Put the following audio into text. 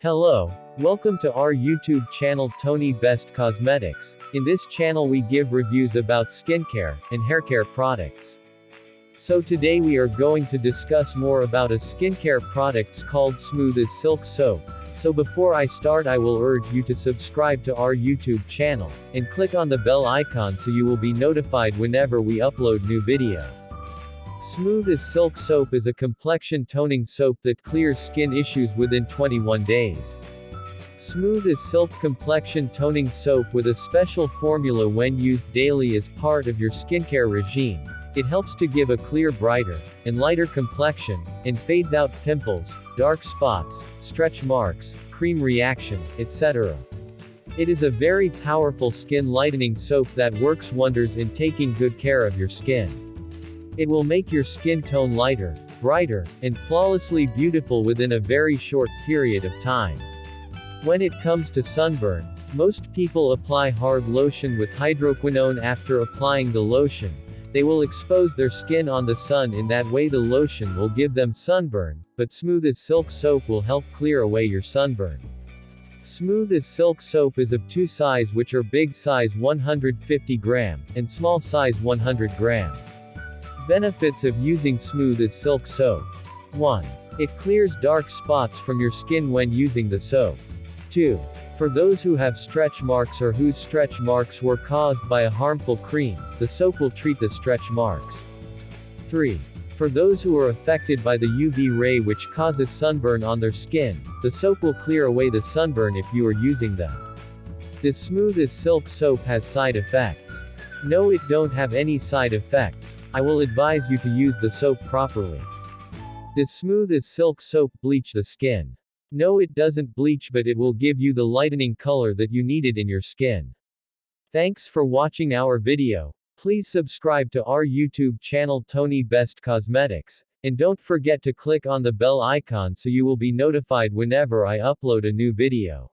Hello. Welcome to our YouTube channel Tony Best Cosmetics. In this channel we give reviews about skincare and haircare products. So today we are going to discuss more about a skincare products called Smooth as Silk Soap. So before I start I will urge you to subscribe to our YouTube channel, and click on the bell icon so you will be notified whenever we upload new video. Smooth as Silk Soap is a complexion toning soap that clears skin issues within 21 days. Smooth as Silk Complexion Toning Soap with a special formula when used daily as part of your skincare regime. It helps to give a clear, brighter, and lighter complexion, and fades out pimples, dark spots, stretch marks, cream reaction, etc. It is a very powerful skin lightening soap that works wonders in taking good care of your skin. It will make your skin tone lighter, brighter, and flawlessly beautiful within a very short period of time. When it comes to sunburn, most people apply hard lotion with hydroquinone. After applying the lotion, they will expose their skin on the sun. In that way the lotion will give them sunburn, but Smooth as Silk Soap will help clear away your sunburn. Smooth as Silk Soap is of two sizes, which are big size 150 gram, and small size 100 gram. Benefits of using Smooth as Silk Soap. 1. It clears dark spots from your skin when using the soap. 2. For those who have stretch marks or whose stretch marks were caused by a harmful cream, the soap will treat the stretch marks. 3. For those who are affected by the UV ray which causes sunburn on their skin, the soap will clear away the sunburn if you are using them. This Smooth as Silk Soap has side effects. No, it don't have any side effects. I will advise you to use the soap properly. This Smooth as Silk Soap bleach the skin. No, it doesn't bleach, but it will give you the lightening color that you needed in your skin. Thanks for watching our video. Please subscribe to our YouTube channel Tony Best Cosmetics, and don't forget to click on the bell icon so you will be notified whenever I upload a new video.